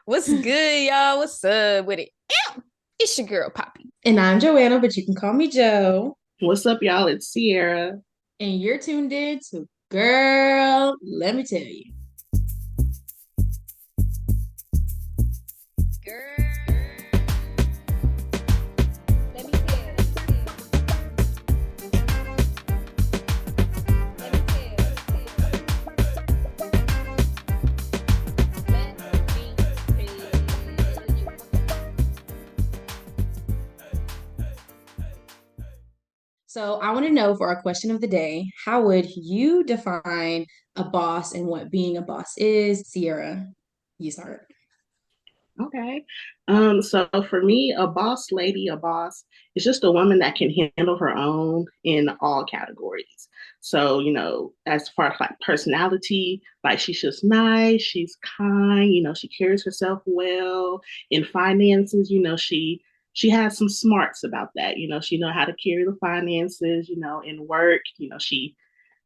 What's good, y'all? What's up with it? Ew, it's your girl, Poppy. And I'm Joanna, but you can call me Joe. What's up, y'all? It's Sierra. And you're tuned in to Girl, Let Me Tell You. So I want to know for our question of the day, how would you define a boss and what being a boss is? Sierra, you start. Okay. So for me, a boss lady, a boss is just a woman that can handle her own in all categories. So, as far as like personality, like she's just nice, she's kind, she carries herself well. In finances, she has some smarts about that. She know how to carry the finances, in work,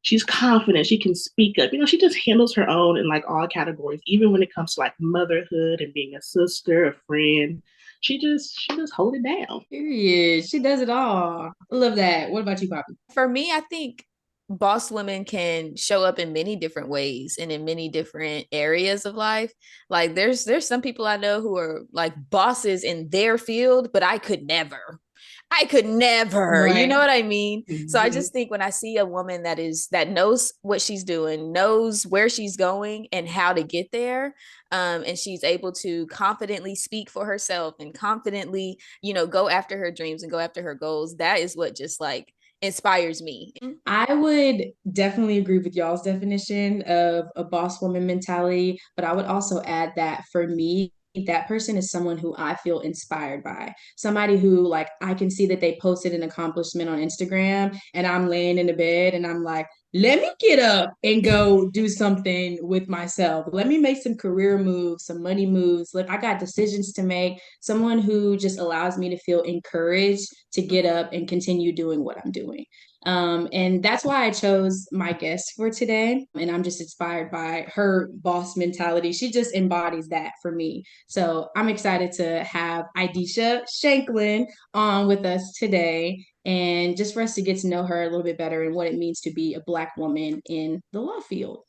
she's confident, she can speak up, she just handles her own in like all categories, even when it comes to like motherhood and being a sister, a friend. She just hold it down. Period. She does it all. I love that. What about you, Poppy? For me, I think boss women can show up in many different ways and in many different areas of life. Like there's some people I know who are like bosses in their field, but I could never. I could never, you know Right. what I mean? So I Mm-hmm. just think when I see a woman that knows what she's doing, knows where she's going and how to get there, and she's able to confidently speak for herself and confidently, go after her dreams and go after her goals, that is what just like inspires me. I would definitely agree with y'all's definition of a boss woman mentality, but I would also add that for me, that person is someone who I feel inspired by. Somebody who, like, I can see that they posted an accomplishment on Instagram and I'm laying in the bed and I'm like, let me get up and go do something with myself. Let me make some career moves, some money moves. Like, I got decisions to make. Someone who just allows me to feel encouraged to get up and continue doing what I'm doing. And that's why I chose my guest for today. And I'm just inspired by her boss mentality. She just embodies that for me. So I'm excited to have Ideisha Shanklin on with us today. And just for us to get to know her a little bit better and what it means to be a Black woman in the law field.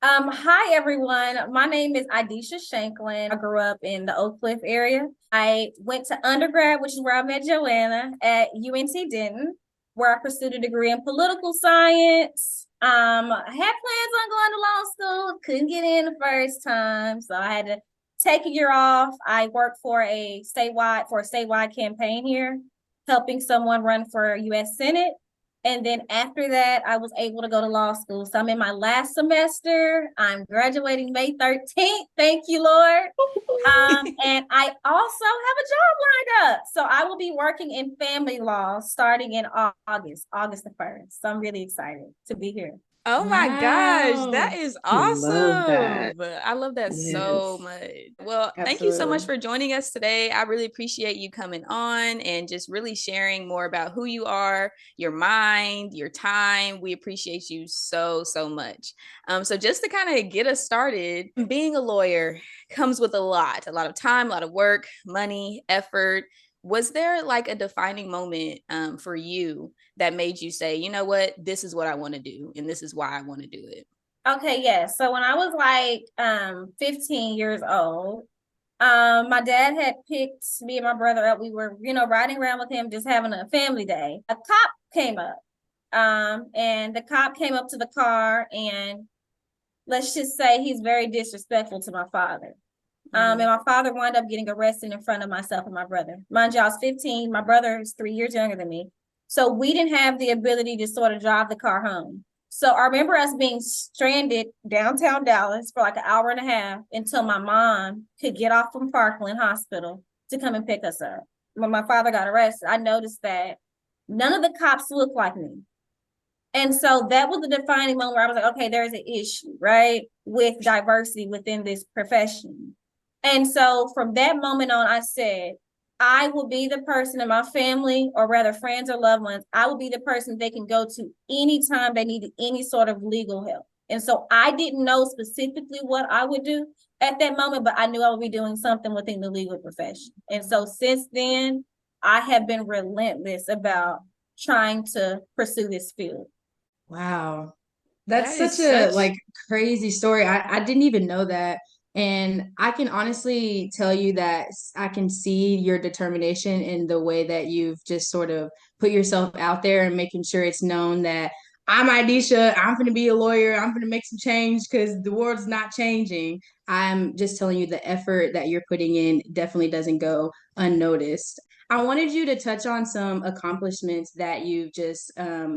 Hi everyone. My name is Ideisha Shanklin. I grew up in the Oak Cliff area. I went to undergrad, which is where I met Joanna at UNT Denton, where I pursued a degree in political science. I had plans on going to law school, couldn't get in the first time, so I had to take a year off. I worked for a statewide campaign here, helping someone run for U.S. Senate. And then after that, I was able to go to law school. So I'm in my last semester. I'm graduating May 13th. Thank you, Lord. And I also have a job lined up. So I will be working in family law starting in August the 1st. So I'm really excited to be here. Oh my gosh, that Wow. is Love that. awesome. I love that so Yes, much. Well, thank you so much absolutely. for joining us today. I really appreciate you coming on and just really sharing more about who you are, your mind, your time. We appreciate you so, so much. So just to kind of get us started, being a lawyer comes with a lot of time, a lot of work, money, effort. Was there like a defining moment for you that made you say, you know what, this is what I want to do, and this is why I want to do it? Okay, yeah. So when I was like 15 years old, my dad had picked me and my brother up. We were, riding around with him, just having a family day. A cop came up. And the cop came up to the car, and let's just say he's very disrespectful to my father. And my father wound up getting arrested in front of myself and my brother. Mind you, I was 15. My brother is 3 years younger than me. So we didn't have the ability to sort of drive the car home. So I remember us being stranded downtown Dallas for like an hour and a half until my mom could get off from Parkland Hospital to come and pick us up. When my father got arrested, I noticed that none of the cops looked like me. And so that was the defining moment where I was like, okay, there's an issue, right, with diversity within this profession. And so from that moment on, I said, I will be the person in my family, or rather friends or loved ones, I will be the person they can go to anytime they needed any sort of legal help. And so I didn't know specifically what I would do at that moment, but I knew I would be doing something within the legal profession. And so since then, I have been relentless about trying to pursue this field. Wow. That's That is such a such crazy story. I didn't even know that. And I can honestly tell you that I can see your determination in the way that you've just sort of put yourself out there and making sure it's known that I'm Idesha, I'm going to be a lawyer, I'm going to make some change because the world's not changing. I'm just telling you the effort that you're putting in definitely doesn't go unnoticed. I wanted you to touch on some accomplishments that you've just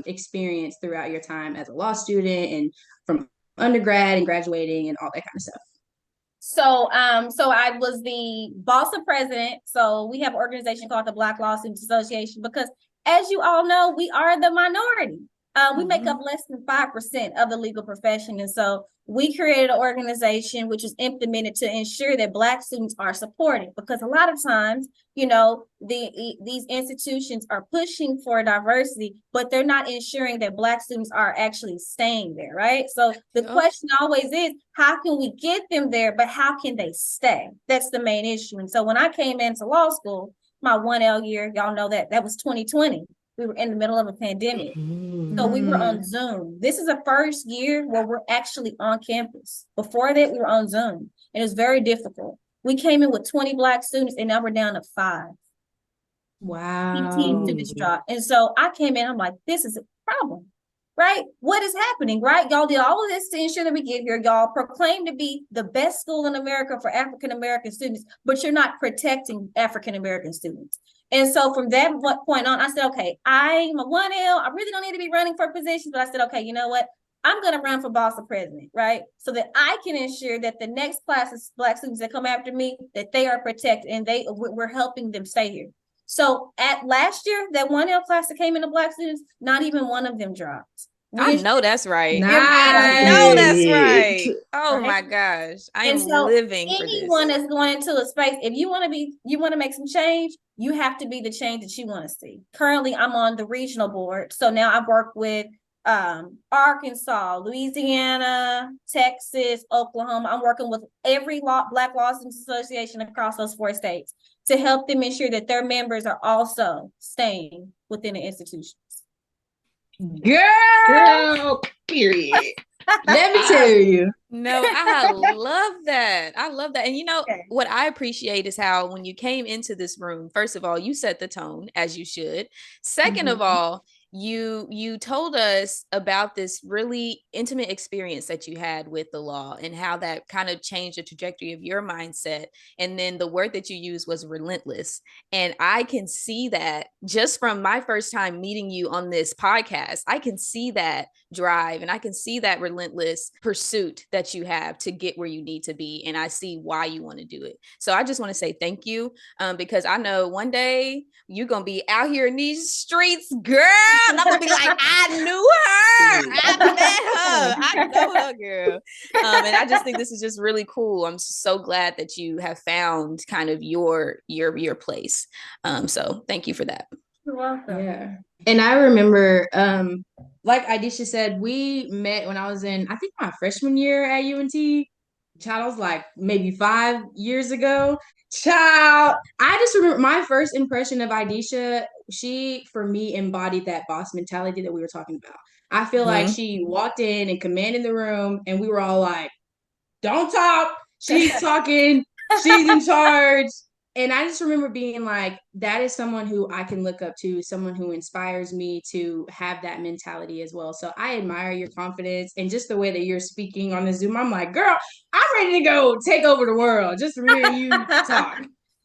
experienced throughout your time as a law student and from undergrad and graduating and all that kind of stuff. So I was the boss of president. So we have an organization called the Black Law Students Association because, as you all know, we are the minority. We make up less than 5% of the legal profession. And so we created an organization which was implemented to ensure that Black students are supported, because a lot of times, these institutions are pushing for diversity, but they're not ensuring that Black students are actually staying there, right? So the question always is, how can we get them there, but how can they stay? That's the main issue. And so when I came into law school, my 1L year, y'all know that was 2020. We were in the middle of a pandemic. So we were on Zoom. This is the first year where we're actually on campus. Before that, we were on Zoom. And it was very difficult. We came in with 20 Black students, and now we're down to 5. Wow. 15 students dropped. And so I came in, I'm like, this is a problem, right? What is happening, right? Y'all did all of this to ensure that we get here. Y'all proclaim to be the best school in America for African-American students, but you're not protecting African-American students. And so from that point on, I said, okay, I'm a 1L. I really don't need to be running for positions, but I said, okay, you know what? I'm going to run for boss of president, right? So that I can ensure that the next class of Black students that come after me, that they are protected and we're helping them stay here. So at last year, that 1L class that came into Black students, not even one of them dropped. I know that's right. Nice. I know that's right. Oh my gosh. I am so living for this. anyone that's going into a space, if you want to make some change, you have to be the change that you want to see. Currently, I'm on the regional board. So now I work with Arkansas, Louisiana, Texas, Oklahoma. I'm working with every Black Law Students Association across those 4 states to help them ensure that their members are also staying within the institutions. Girl, period. Let me tell you. No, I love that. I love that. And what I appreciate is how when you came into this room, first of all, you set the tone as you should. Second of all, you told us about this really intimate experience that you had with the law and how that kind of changed the trajectory of your mindset. And then the word that you used was relentless. And I can see that just from my first time meeting you on this podcast. I can see that drive and I can see that relentless pursuit that you have to get where you need to be. And I see why you want to do it. So I just want to say thank you, because I know one day you're going to be out here in these streets, girl. And I'm going to be like, I knew her. I met her. I know her, girl. And I just think this is just really cool. I'm so glad that you have found kind of your place. So thank you for that. You're welcome. Yeah. And I remember, like Idesha said, we met when I was in, I think, my freshman year at UNT. Child, I was like maybe 5 years ago. Child, I just remember my first impression of Idesha. She, for me, embodied that boss mentality that we were talking about. I feel like she walked in and commanded the room, and we were all like, don't talk. She's talking. She's in charge. And I just remember being like, that is someone who I can look up to, someone who inspires me to have that mentality as well. So I admire your confidence and just the way that you're speaking on the Zoom. I'm like, girl, I'm ready to go take over the world just from hearing you talk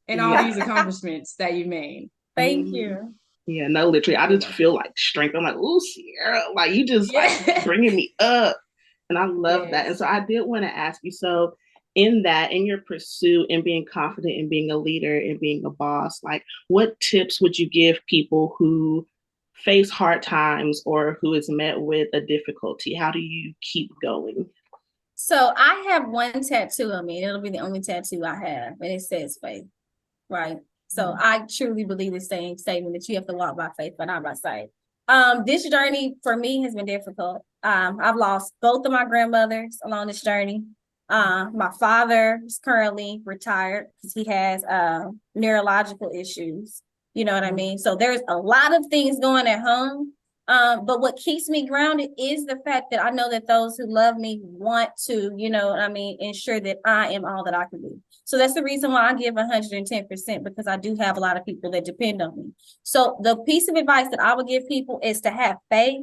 and all these accomplishments that you've made. Thank you. Yeah, no, literally, I just feel like strength. I'm like, ooh, Sierra, like you just like bringing me up. And I love that. And so I did want to ask you, so in your pursuit and being confident and being a leader and being a boss, like what tips would you give people who face hard times or who is met with a difficulty? How do you keep going? So I have one tattoo on me. It'll be the only tattoo I have, and it says faith, right? So I truly believe the same statement that you have to walk by faith, but not by sight. This journey for me has been difficult. I've lost both of my grandmothers along this journey. My father is currently retired because he has neurological issues. You know what I mean? So there's a lot of things going at home. But what keeps me grounded is the fact that I know that those who love me want to, you know what I mean, ensure that I am all that I can be. So that's the reason why I give 110%, because I do have a lot of people that depend on me. So the piece of advice that I would give people is to have faith.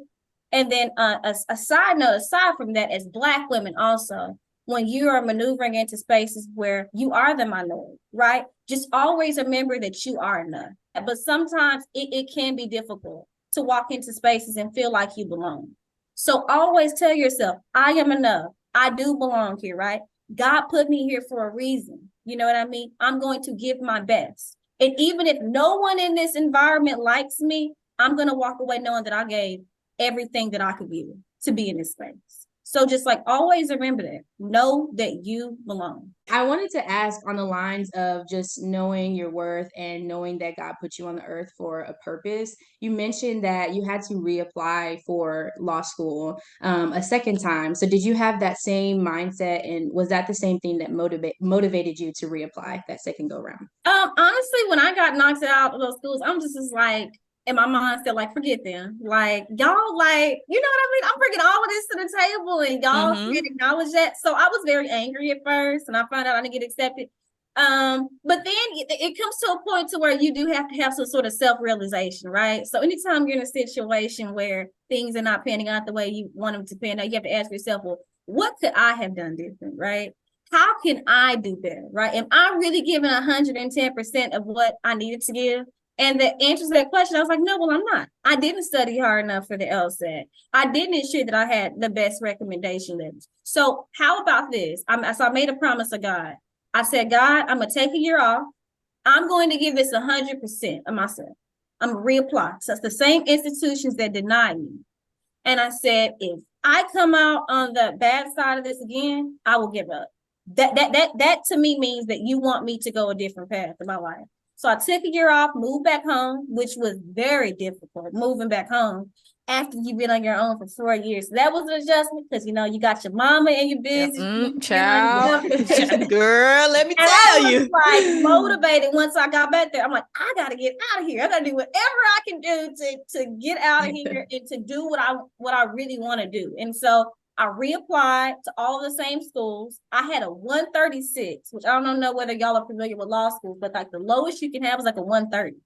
And then a side note, aside from that, as Black women also, when you are maneuvering into spaces where you are the minority, right? Just always remember that you are enough. But sometimes it can be difficult to walk into spaces and feel like you belong. So always tell yourself, I am enough. I do belong here, right? God put me here for a reason. You know what I mean? I'm going to give my best. And even if no one in this environment likes me, I'm going to walk away knowing that I gave everything that I could give to be in this space. So just like always remember that. Know that you belong. I wanted to ask on the lines of just knowing your worth and knowing that God put you on the earth for a purpose. You mentioned that you had to reapply for law school a second time. So did you have that same mindset, and was that the same thing that motivated you to reapply that second go round? Honestly, when I got knocked out of those schools, I'm just like, in my mindset, like, forget them. Like, y'all, like, you know what I mean? I'm bringing all of this to the table and y'all can't acknowledge that. So I was very angry at first, and I found out I didn't get accepted. But then it comes to a point to where you do have to have some sort of self-realization, right? So anytime you're in a situation where things are not panning out the way you want them to pan out, you have to ask yourself, well, what could I have done different, right? How can I do better, right? Am I really giving 110% of what I needed to give? And the answer to that question, I was like, no, well, I'm not. I didn't study hard enough for the LSAT. I didn't ensure that I had the best recommendation list. So how about this? So I made a promise to God. I said, God, I'm going to take a year off. I'm going to give this 100% of myself. I'm going to reapply. So it's the same institutions that denied me. And I said, if I come out on the bad side of this again, I will give up. That to me means that you want me to go a different path in my life. So I took a year off, moved back home, which was very difficult, moving back home after you've been on your own for 4 years. So that was an adjustment because, you know, you got your mama and your business. Child. Girl, let me tell you. Like motivated once I got back there. I'm like, I got to get out of here. I got to do whatever I can do to get out of here and to do what I really want to do. And so I reapplied to all the same schools. I had a 136, which I don't know whether y'all are familiar with law schools, but like the lowest you can have is like a 130.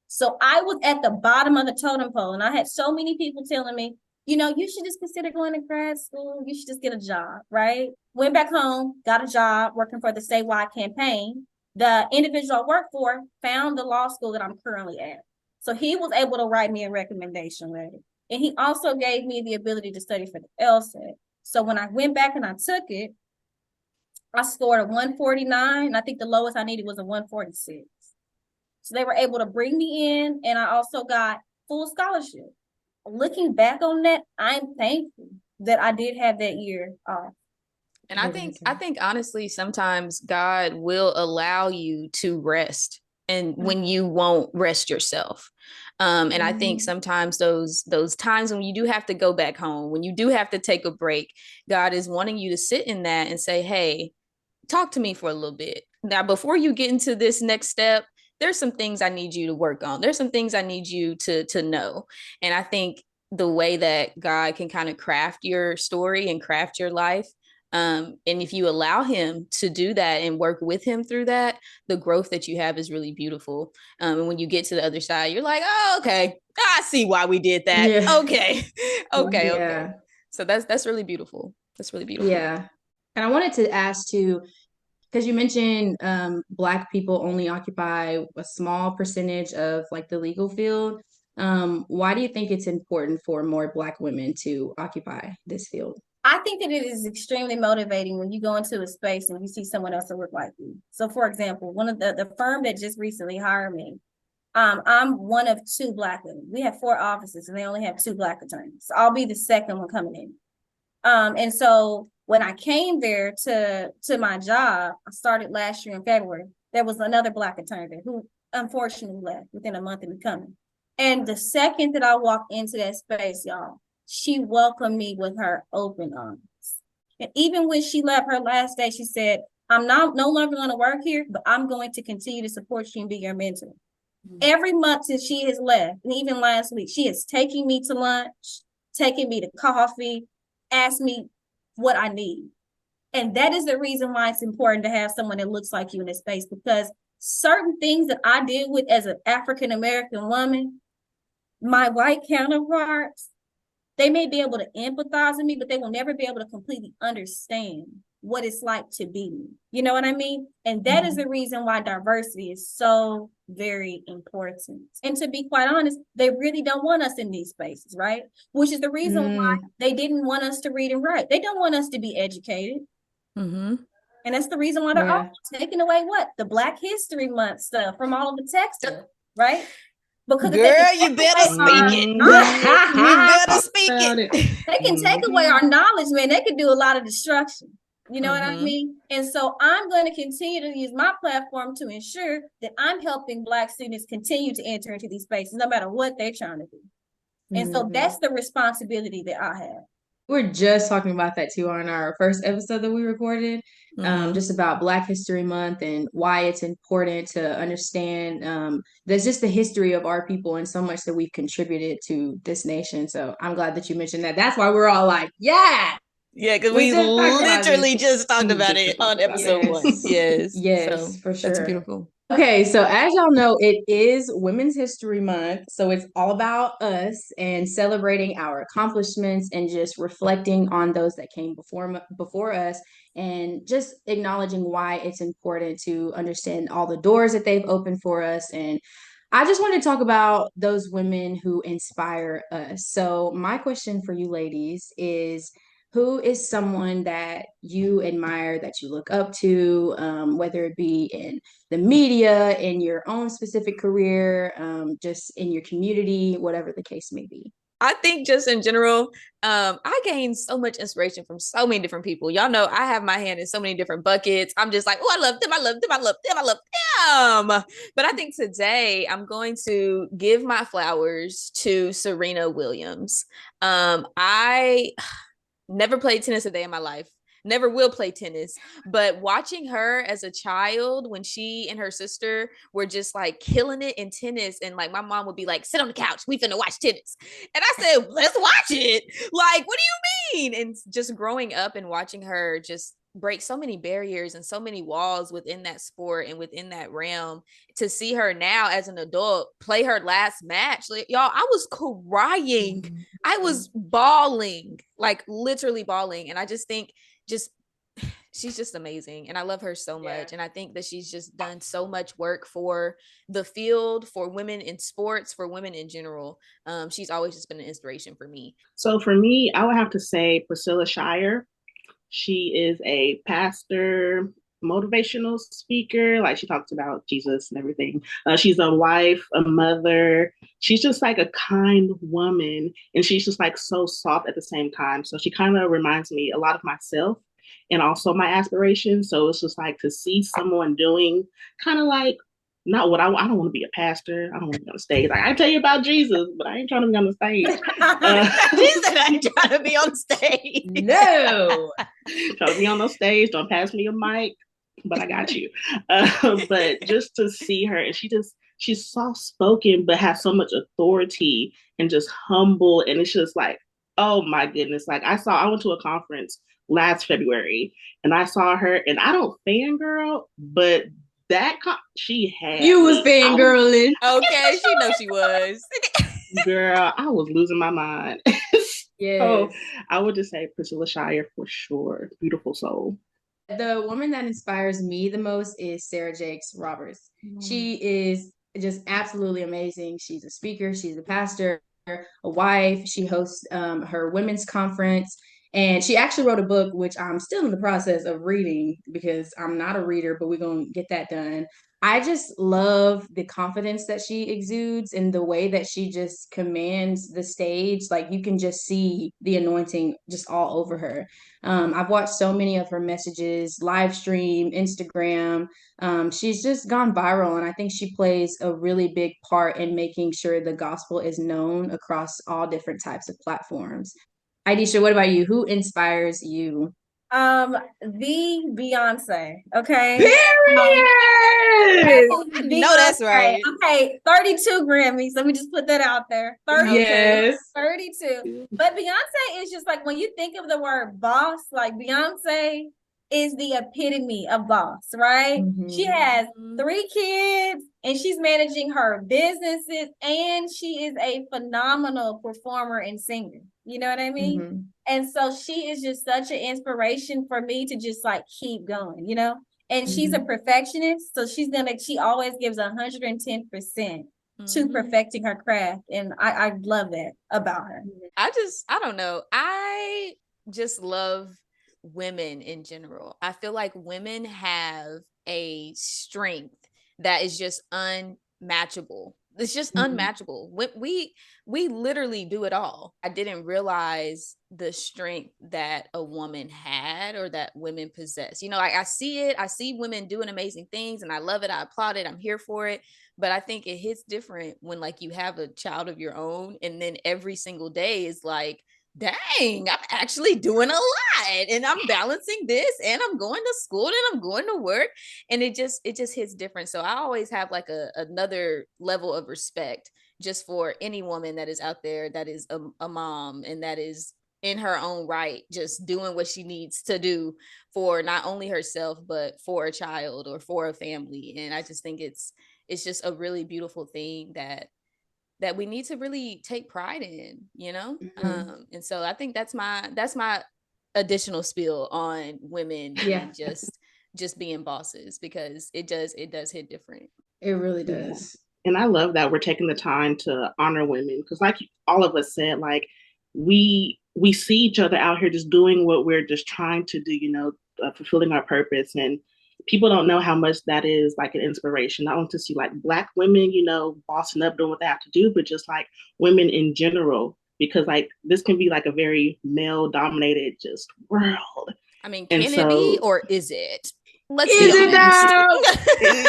So I was at the bottom of the totem pole, and I had so many people telling me, you know, you should just consider going to grad school. You should just get a job, right? Went back home, got a job working for the statewide campaign. The individual I worked for found the law school that I'm currently at. So he was able to write me a recommendation letter. And he also gave me the ability to study for the LSAT. So when I went back and I took it, I scored a 149. I think the lowest I needed was a 146. So they were able to bring me in, and I also got full scholarship. Looking back on that, I'm thankful that I did have that year off. And I think honestly, sometimes God will allow you to rest, and when you won't rest yourself. And I think sometimes those times when you do have to go back home, when you do have to take a break, God is wanting you to sit in that and say, hey, talk to me for a little bit. Now, before you get into this next step, there's some things I need you to work on. There's some things I need you to know. And I think the way that God can kind of craft your story and craft your life, and if you allow him to do that and work with him through that, the growth that you have is really beautiful. And when you get to the other side, you're like, oh, okay, I see why we did that. Yeah. Okay. So that's really beautiful. That's really beautiful. Yeah. And I wanted to ask too, because you mentioned Black people only occupy a small percentage of like the legal field. Why do you think it's important for more Black women to occupy this field? I think that it is extremely motivating when you go into a space and you see someone else that look like you. So for example, one of the firm that just recently hired me, I'm one of 2 Black women. We have 4 offices and they only have 2 Black attorneys. So I'll be the second one coming in. And so when I came there to my job, I started last year in February, there was another Black attorney there who unfortunately left within a month of me coming. And the second that I walked into that space, y'all, she welcomed me with her open arms. And even when she left her last day, she said, I'm no longer going to work here, but I'm going to continue to support you and be your mentor. Every month since she has left, and even last week, she is taking me to lunch, taking me to coffee, ask me what I need. And that is the reason why it's important to have someone that looks like you in this space, because certain things that I deal with as an African-American woman, my white counterparts, they may be able to empathize with me, but they will never be able to completely understand what it's like to be me. You know what I mean? And that is the reason why diversity is so very important. And to be quite honest, they really don't want us in these spaces, right? Which is the reason why they didn't want us to read and write. They don't want us to be educated. And that's the reason why they're all taking away what? The Black History Month stuff from all of the textbooks, right? Because girl, you better speak it. You better speak it. They can take away our knowledge, man. They can do a lot of destruction. You know what I mean? And so I'm going to continue to use my platform to ensure that I'm helping Black students continue to enter into these spaces, no matter what they're trying to do. And so that's the responsibility that I have. We were just talking about that too on our first episode that we recorded, just about Black History Month and why it's important to understand there's just the history of our people and so much that we've contributed to this nation. So I'm glad that you mentioned that. That's why we're all like, yeah. Yeah, because we literally just talked about it on episode 1. Yes. Yes, for sure. That's beautiful. Okay, so as y'all know, it is Women's History Month. So it's all about us and celebrating our accomplishments and just reflecting on those that came before us and just acknowledging why it's important to understand all the doors that they've opened for us. And I just want to talk about those women who inspire us. So my question for you ladies is, who is someone that you admire, that you look up to, whether it be in the media, in your own specific career, just in your community, whatever the case may be? I think just in general, I gain so much inspiration from so many different people. Y'all know I have my hand in so many different buckets. I'm just like, oh, I love them. I love them. I love them. I love them. But I think today I'm going to give my flowers to Serena Williams. I never played tennis a day in my life. Never will play tennis, but watching her as a child when she and her sister were just like killing it in tennis, and like my mom would be like, sit on the couch, we finna watch tennis. And I said, let's watch it. Like, what do you mean? And just growing up and watching her just break so many barriers and so many walls within that sport and within that realm, to see her now as an adult play her last match, like, y'all, I was crying. I was bawling, like literally bawling. And I just think she's just amazing, and I love her so much. And I think that she's just done so much work for the field, for women in sports, for women in general. She's always just been an inspiration for me. So for me, I would have to say Priscilla Shirer. She is a pastor, motivational speaker. Like, she talks about Jesus and everything. She's a wife, a mother. She's just like a kind woman, and she's just like so soft at the same time. So she kind of reminds me a lot of myself and also my aspirations. So it's just like to see someone doing kind of like, not what I don't want to be a pastor. I don't want to be on the stage. Like, I tell you about Jesus, but I ain't trying to be on the stage. She said, I ain't trying to be on stage. No. Trying to be on the stage. Don't pass me a mic, but I got you. But just to see her, and she's soft-spoken, but has so much authority and just humble. And it's just like, oh my goodness. Like, I went to a conference last February, and I saw her, and I don't fangirl, but she had you was fangirling. Okay, she knows she was. Girl, I was losing my mind. Yeah. So I would just say Priscilla Shirer for sure. Beautiful soul. The woman that inspires me the most is Sarah Jakes Roberts. She is just absolutely amazing. She's a speaker, she's a pastor, a wife. She hosts her women's conference. And she actually wrote a book, which I'm still in the process of reading because I'm not a reader, but we're going to get that done. I just love the confidence that she exudes and the way that she just commands the stage. Like you can just see the anointing just all over her. I've watched so many of her messages, live stream, Instagram. She's just gone viral, and I think she plays a really big part in making sure the gospel is known across all different types of platforms. Idesha, what about you? Who inspires you? The Beyonce, okay? Period. I know that's Beyonce, right. okay, 32 Grammys. Let me just put that out there. 32, Okay. Yes. 32. But Beyonce is just like, when you think of the word boss, like Beyonce is the epitome of boss, right? She Mhm. has 3 kids and she's managing her businesses, and she is a phenomenal performer and singer. You know what I mean? Mhm. And so she is just such an inspiration for me to just like keep going, you know? And she's a Mhm. perfectionist. So she always gives 110% to Mhm. perfecting her craft. And I love that about her. I don't know. I just love women in general. I feel like women have a strength that is just unmatchable. It's just Mhm. unmatchable. We literally do it all. I didn't realize the strength that a woman had or that women possess. You know, I see it. I see women doing amazing things, and I love it. I applaud it. I'm here for it. But I think it hits different when like you have a child of your own, and then every single day is like, dang, I'm actually doing a lot, and I'm balancing this, and I'm going to school, and I'm going to work, and it just hits different. So I always have like another level of respect just for any woman that is out there that is a mom and that is in her own right just doing what she needs to do for not only herself but for a child or for a family. And I just think it's just a really beautiful thing that we need to really take pride in, you know? Mhm. And so I think that's my additional spiel on women Yeah, and just being bosses, because it does hit different. it really Yeah. does. And I love that we're taking the time to honor women because, like all of us said, like we see each other out here just doing what we're just trying to do, fulfilling our purpose. And people don't know how much that is like an inspiration, not only to see like Black women, bossing up, doing what they have to do, but just like women in general, because like this can be like a very male dominated just world. I mean, And can it be so or is it? Let's be Is it honest. now?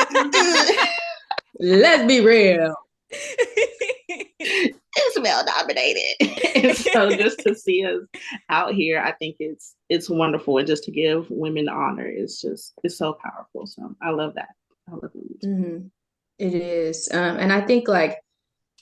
Let's be real. it's male dominated. And so just to see us out here, I think it's wonderful. And just to give women honor it's so powerful. So I love that. I love it. Mhm. It is. And I think like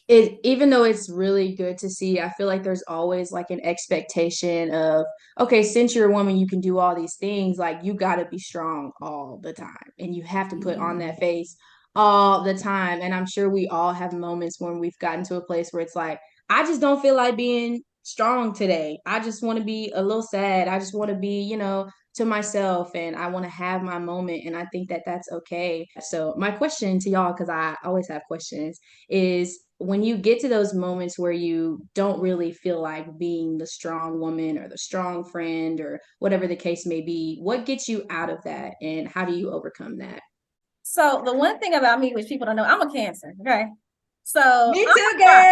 it, even though it's really good to see, I feel like there's always like an expectation of, okay, since you're a woman, you can do all these things. Like you got to be strong all the time, and you have to put on Mm-hmm. that face all the time. And I'm sure we all have moments when we've gotten to a place where it's like, I just don't feel like being strong today. I just want to be a little sad. I just want to be, to myself, and I want to have my moment. And I think that that's okay. So my question to y'all, because I always have questions, is when you get to those moments where you don't really feel like being the strong woman or the strong friend or whatever the case may be, what gets you out of that and how do you overcome that? So the one thing about me, which people don't know, I'm a Cancer. Okay. So Me too, girl.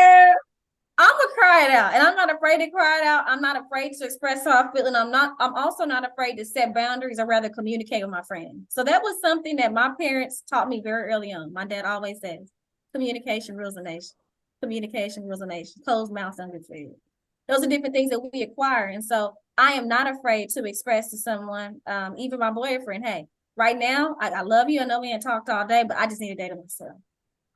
I'm gonna cry it out, and I'm not afraid to cry it out. I'm not afraid to express how I feel, and I'm also not afraid to set boundaries or rather communicate with my friends. So that was something that my parents taught me very early on. My dad always says, communication rules a nation. Communication rules a nation. Closed mouths underfed. Those are different things that we acquire. And so I am not afraid to express to someone, even my boyfriend, hey, right now, I love you. I know we ain't talked all day, but I just need a day to myself.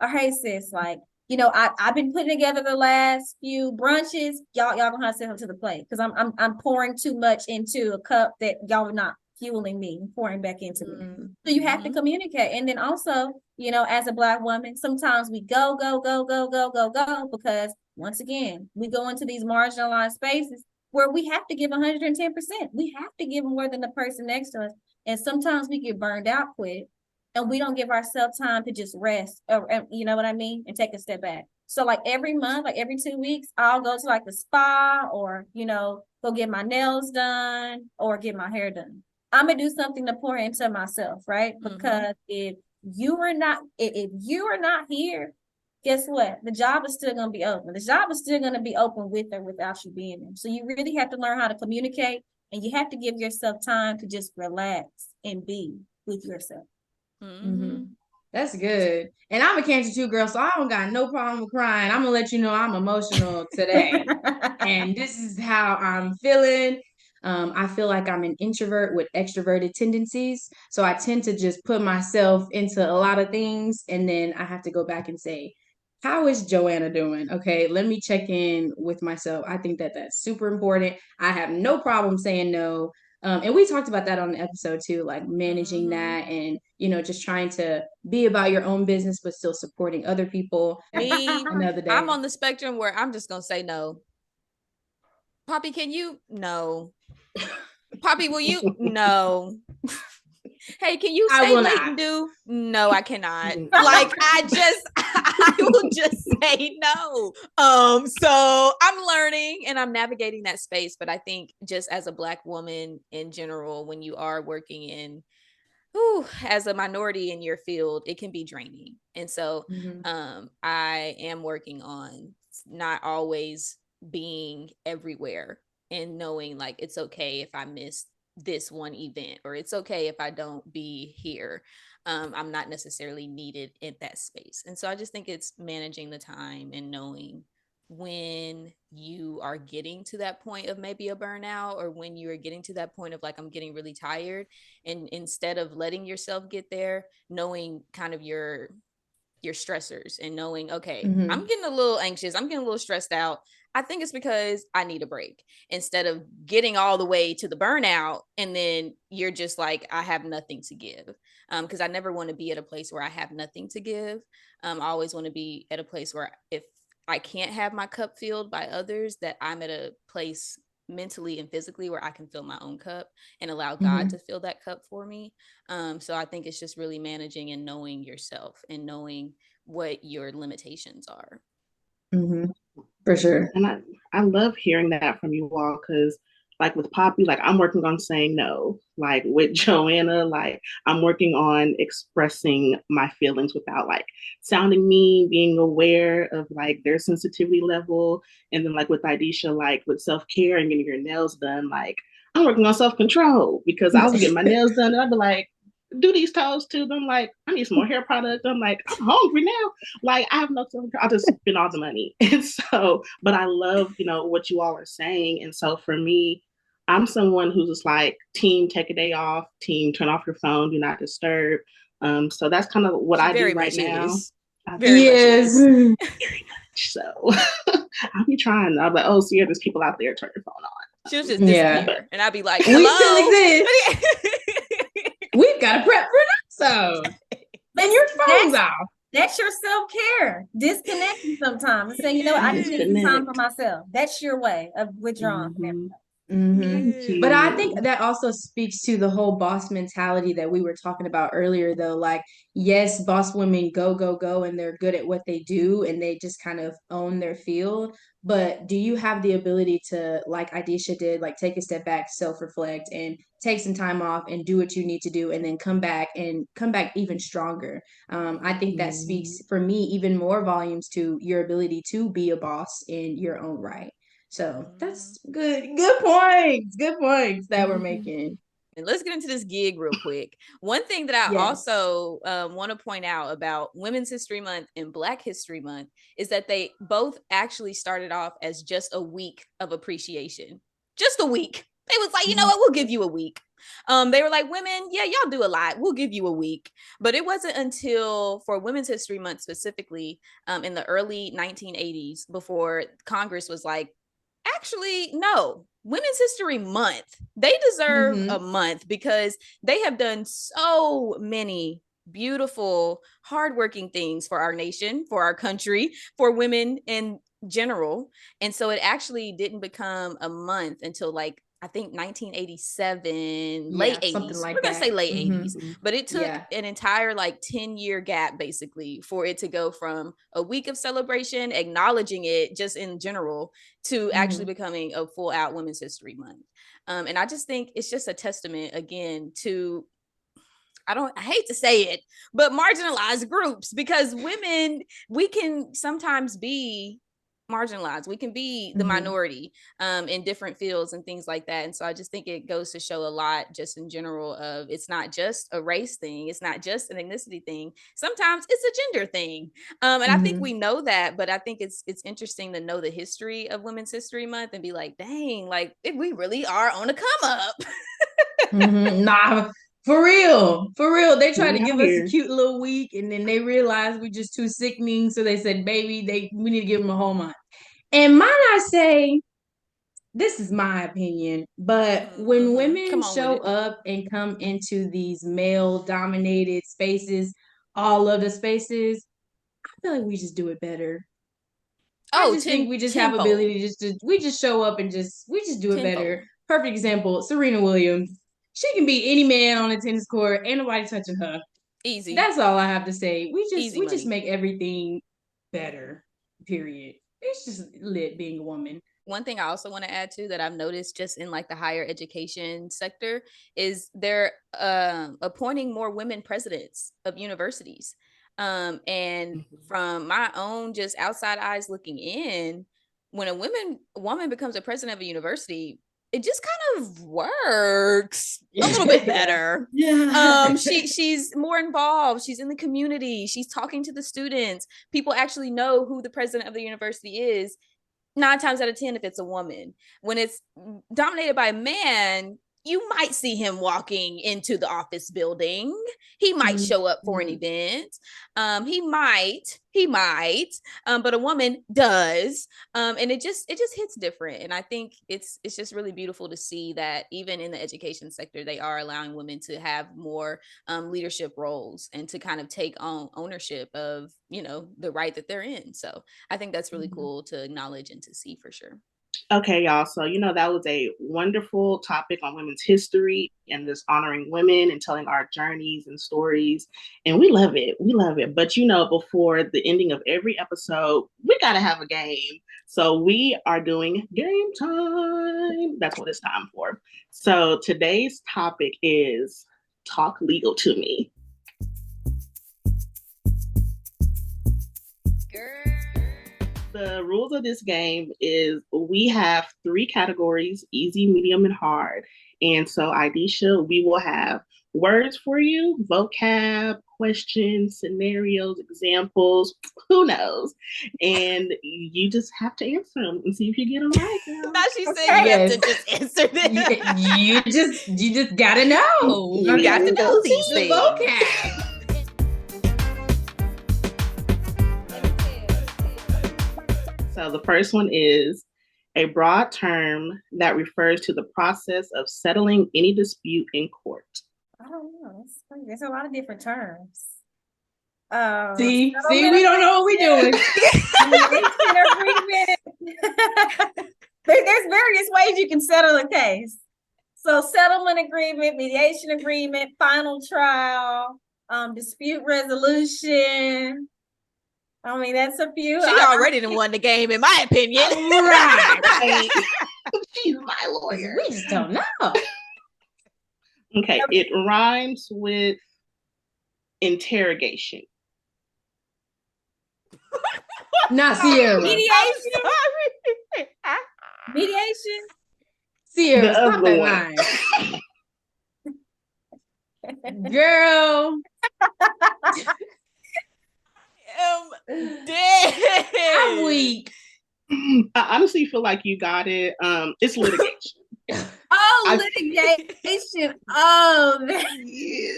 Or hey sis, like, I've been putting together the last few brunches. Y'all gonna have to send them to the plate because I'm pouring too much into a cup that y'all are not fueling me, pouring back into me. So you have to Mhm. communicate. And then also, as a Black woman, sometimes we go, go, go, go, go, go, go, because once again, we go into these marginalized spaces where we have to give 110%. We have to give more than the person next to us. And sometimes we get burned out quick and we don't give ourselves time to just rest, or you know what I mean, and take a step back. So like every month, like every 2 weeks, I'll go to like the spa or go get my nails done or get my hair done. I'm gonna do something to pour into myself, right? Mhm. Because if if you are not here, guess what? The job is still going to be open. The job is still going to be open with or without you being there. So you really have to learn how to communicate, and you have to give yourself time to just relax and be with yourself. Mm-hmm. That's good. And I'm a Cancer too, girl, so I don't got no problem with crying. I'm gonna let you know I'm emotional today. And this is how I'm feeling. I feel like I'm an introvert with extroverted tendencies. So I tend to just put myself into a lot of things, and then I have to go back and say, how is Joanna doing? Okay, let me check in with myself. I think that that's super important. I have no problem saying no. And we talked about that on the episode too, like managing that and, just trying to be about your own business, but still supporting other people. Me, Another I'm day. on the spectrum where I'm just going to say no. Poppy, can you? No. Poppy, will you? No. Hey, can you I stay will late not. and do? No, I cannot. Like I will just say no. So I'm learning and I'm navigating that space. But I think just as a Black woman in general, when you are working in as a minority in your field, it can be draining. And so I am working on not always being everywhere and knowing like it's okay if I miss this one event, or it's okay if I don't be here. I'm not necessarily needed in that space. And so I just think it's managing the time and knowing when you are getting to that point of maybe a burnout, or when you are getting to that point of like, I'm getting really tired, and instead of letting yourself get there, knowing kind of your stressors and knowing, okay, I'm getting a little anxious, I'm getting a little stressed out, I think it's because I need a break, instead of getting all the way to the burnout and then you're just like, I have nothing to give. Because I never want to be at a place where I have nothing to give. I always want to be at a place where if I can't have my cup filled by others, that I'm at a place mentally and physically where I can fill my own cup and allow God to fill that cup for me. So I think it's just really managing and knowing yourself and knowing what your limitations are. For sure. And I love hearing that from you all, because like with Poppy, like I'm working on saying no. Like with Joanna, like I'm working on expressing my feelings without like sounding mean, being aware of like their sensitivity level. And then like with Idesha, like with self-care and getting your nails done, like I'm working on self-control, because I was getting my nails done and I'd be like, do these toes too. I'm like, I need some more hair product. I'm like, I'm hungry now. Like, I have no self-control. I'll just spend all the money. And so, but I love, what you all are saying. And so for me, I'm someone who's just like, team, take a day off, team, turn off your phone, do not disturb. So that's kind of what She I do very right much now. is. Very much is. Very much so. I'll be trying. I'll be like, oh, so yeah, there's people out there, turn your phone on. She'll just disappear. And I'll be like, we still hello. exist. We've got to prep for an episode. And your phone's off. That's your self-care. Disconnecting sometimes and saying, you know what, I need some time for myself. That's your way of withdrawing from everything. But I think that also speaks to the whole boss mentality that we were talking about earlier, though. Like, yes, boss women go, go, go, and they're good at what they do and they just kind of own their field. But do you have the ability to, like Idesha did, like take a step back, self-reflect, and take some time off and do what you need to do, and then come back even stronger? I think that speaks for me even more volumes to your ability to be a boss in your own right. So that's good. Good points. Good points that we're making. And let's get into this gig real quick. One thing that I also want to point out about Women's History Month and Black History Month is that they both actually started off as just a week of appreciation. Just a week. They was like, you know what, we'll give you a week. They were like, women, yeah, y'all do a lot. We'll give you a week. But it wasn't until for Women's History Month specifically in the early 1980s before Congress was like, actually, no, Women's History Month, they deserve a month because they have done so many beautiful, hardworking things for our nation, for our country, for women in general. And so it actually didn't become a month until like, I think 1987, late 80s. We're going to say late 80s. But it took an entire like 10-year gap basically for it to go from a week of celebration, acknowledging it just in general, to actually becoming a full out Women's History Month. And I just think it's just a testament again to, I hate to say it, but marginalized groups, because women, we can sometimes be marginalized. We can be the minority in different fields and things like that. And so I just think it goes to show a lot just in general of, it's not just a race thing. It's not just an ethnicity thing. Sometimes it's a gender thing. And I think we know that, but I think it's interesting to know the history of Women's History Month and be like, dang, like we really are on a come up. Nah, for real. They tried to We out give us a here. cute little week, and then they realized we're just too sickening. So they said, baby, we need to give them a whole month. And might I say, this is my opinion, but when women show up and come into these male dominated spaces, all of the spaces, I feel like we just do it better. I just think we just have ability we just show up and we just do it better. Perfect example, Serena Williams. She can beat any man on a tennis court, ain't nobody touching her. Easy. That's all I have to say. We just make everything better. Period. It's just lit being a woman. One thing I also want to add to that I've noticed just in like the higher education sector is they're appointing more women presidents of universities. And from my own just outside eyes looking in, when a woman becomes a president of a university, it just kind of works a little bit better. She's more involved. She's in the community. She's talking to the students. People actually know who the president of the university is 9 times out of 10 if it's a woman. When it's dominated by a man, you might see him walking into the office building. He might show up for an event. He might, but a woman does. And it just hits different. And I think it's just really beautiful to see that even in the education sector, they are allowing women to have more leadership roles and to kind of take on ownership of, the right that they're in. So I think that's really cool to acknowledge and to see for sure. Okay, y'all. So, that was a wonderful topic on women's history and just honoring women and telling our journeys and stories. And we love it. We love it. But, before the ending of every episode, we got to have a game. So we are doing game time. That's what it's time for. So today's topic is talk legal to me. The rules of this game is we have 3 categories, easy, medium, and hard. And so, Idesha, we will have words for you, vocab, questions, scenarios, examples, who knows? And you just have to answer them and see if you get them right. Now she said you have to just answer them. You just gotta know. You got to know these things. Vocab. So the first one is a broad term that refers to the process of settling any dispute in court. I don't know. There's a lot of different terms. See, we don't know what we're doing. There's various ways you can settle a case. So settlement agreement, mediation agreement, final trial, dispute resolution. I mean, that's a few. She already done won the game, in my opinion. Right. She's my lawyer. We just don't know. Okay, it rhymes with interrogation. Not Sierra. Mediation. Sierra, stop that line. Girl. Dead. I'm weak. I honestly feel like you got it. It's litigation. Litigation. Oh, Yeah.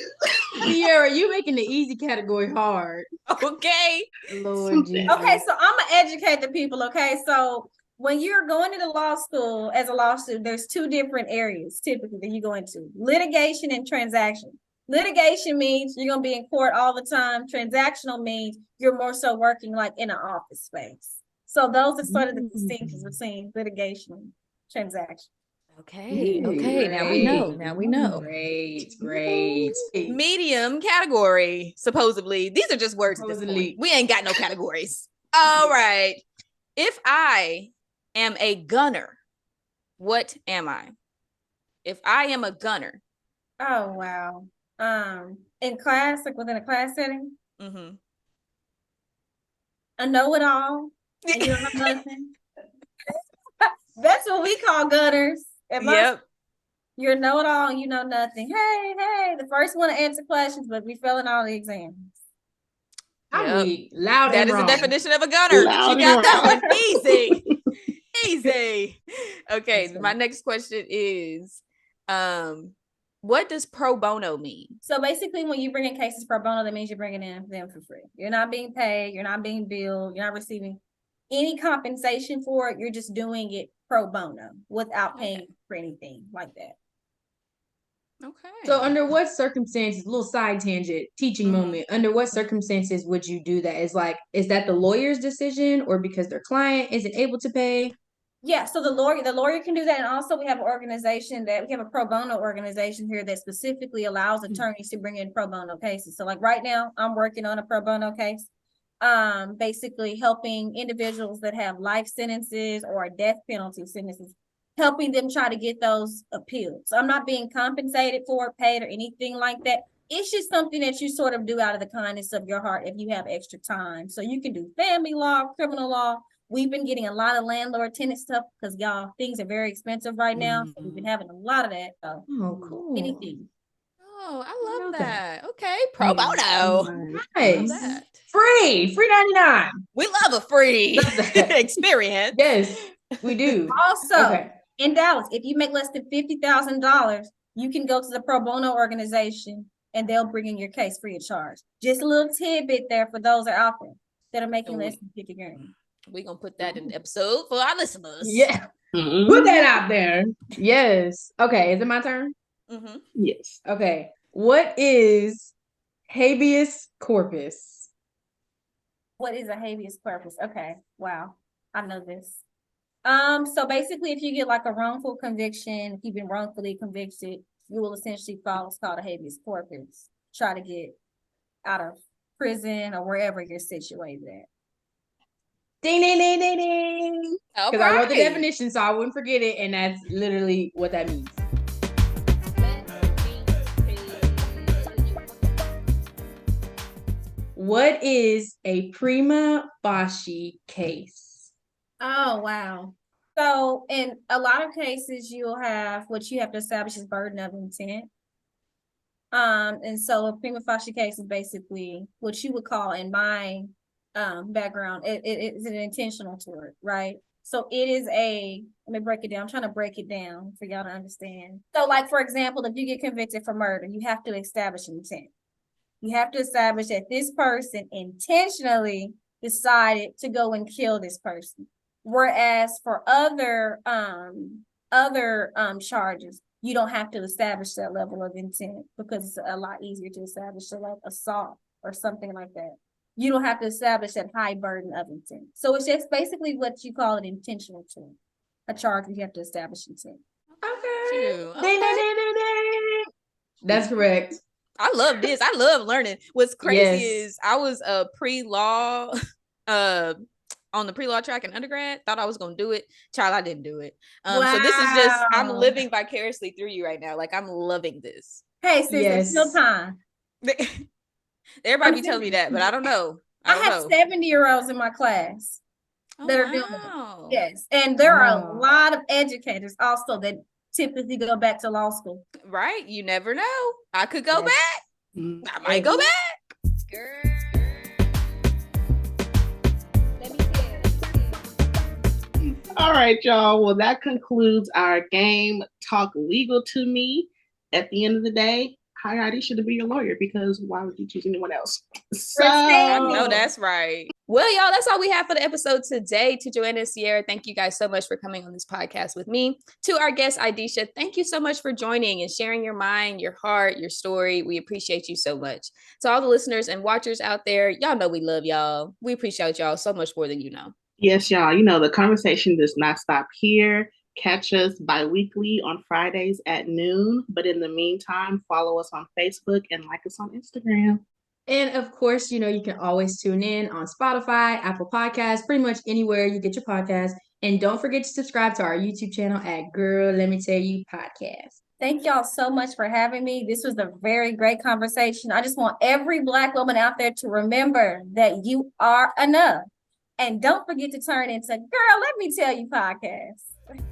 Sierra, you making the easy category hard. Okay. Lord Jesus. Okay, so I'm gonna educate the people. Okay, so when you're going into law school as a law student, there's 2 different areas typically that you go into: litigation and transaction. Litigation means you're gonna be in court all the time. Transactional means you're more so working like in an office space. So those are sort of the distinctions between litigation and transaction. Okay. Now we know. Great. Medium category, supposedly. These are just words at this point. We ain't got no categories. All right. If I am a gunner, what am I? If I am a gunner. Oh, wow. in class, like within a class setting, Mm-hmm. a know-it-all, and you don't know nothing. That's what we call gutters. Yep. You're know-it-all and you know nothing. Hey, the first one to answer questions, but we failing all the exams. I'm Yep. weak. Loud That and is the wrong. definition of a gunner. Loud She and got that wrong. one easy. Easy. Okay, That's my funny. next question is, what does pro bono mean? So basically, when you bring in cases pro bono, that means you're bringing in them for free. You're not being paid. You're not being billed. You're not receiving any compensation for it. You're just doing it pro bono without paying for anything like that. Okay. So under what circumstances, little side tangent, teaching moment, under what circumstances would you do that? Is that the lawyer's decision or because their client isn't able to pay? Yeah, so the lawyer can do that. And also we have an organization we have a pro bono organization here that specifically allows attorneys to bring in pro bono cases. So like right now, I'm working on a pro bono case, basically helping individuals that have life sentences or death penalty sentences, helping them try to get those appealed. So I'm not being compensated for it, paid, or anything like that. It's just something that you sort of do out of the kindness of your heart if you have extra time. So you can do family law, criminal law. We've been getting a lot of landlord tenant stuff because y'all, things are very expensive right now. So we've been having a lot of that. So cool. anything. Oh, I love that. Okay, Yeah. pro bono. Love Nice. that. Free 99. We love a free Love that. experience. Yes, we do. Also, Okay. in Dallas, if you make less than $50,000, you can go to the pro bono organization and they'll bring in your case free of charge. Just a little tidbit there for those that are out there that are making less than 50 grand. We're gonna put that in the episode for our listeners. Yeah. Mm-hmm. Put that out there. Yes. Okay. Is it my turn? Mm-hmm. Yes. Okay. What is habeas corpus? What is a habeas corpus? Okay. Wow. I know this. So basically, if you get like a wrongful conviction, if you've been wrongfully convicted, you will essentially file what's called a habeas corpus. Try to get out of prison or wherever you're situated at. Ding, ding, ding, ding, ding. Because I wrote the definition, so I wouldn't forget it, and that's literally what that means. What is a prima facie case? Oh, wow. So in a lot of cases, you'll have what you have to establish is burden of intent. And so a prima facie case is basically what you would call in my background, it is an intentional tort, right? So it is let me break it down. I'm trying to break it down for y'all to understand. So like, for example, if you get convicted for murder, you have to establish intent. You have to establish that this person intentionally decided to go and kill this person. Whereas for other charges, you don't have to establish that level of intent because it's a lot easier to establish, so like assault or something like that. You don't have to establish that high burden of intent. So it's just basically what you call an intentional tort. A charge where you have to establish intent. Okay. Okay. Ding, ding, ding, ding, ding. That's correct. I love this. I love learning. What's crazy is I was a pre-law on the pre-law track in undergrad. Thought I was gonna do it. Child, I didn't do it. So this is just, I'm living vicariously through you right now. Like, I'm loving this. Hey, sis, it's still time. Everybody be telling me that, but I don't know. I have 70-year-olds in my class that are doing it. Yes. And there are a lot of educators also that typically go back to law school. Right. You never know. I could go back. I might go back. Girl. Let me see. All right, y'all. Well, that concludes our game, Talk Legal to Me. At the end of the day, hire Idesha to be your lawyer because why would you choose anyone else? So I know that's right. Well, y'all, that's all we have for the episode today. To Joanna and Sierra, thank you guys so much for coming on this podcast with me. To our guest, Idesha, thank you so much for joining and sharing your mind, your heart, your story. We appreciate you so much. To all the listeners and watchers out there, y'all know we love y'all. We appreciate y'all so much more than you know. Yes, y'all. You know, the conversation does not stop here. Catch us bi-weekly on Fridays at noon. But in the meantime, follow us on Facebook and like us on Instagram. And of course, you know, you can always tune in on Spotify, Apple Podcasts, pretty much anywhere you get your podcast. And don't forget to subscribe to our YouTube channel at Girl Let Me Tell You Podcast. Thank y'all so much for having me. This was a very great conversation. I just want every Black woman out there to remember that you are enough. And don't forget to turn into Girl, Let Me Tell You podcast.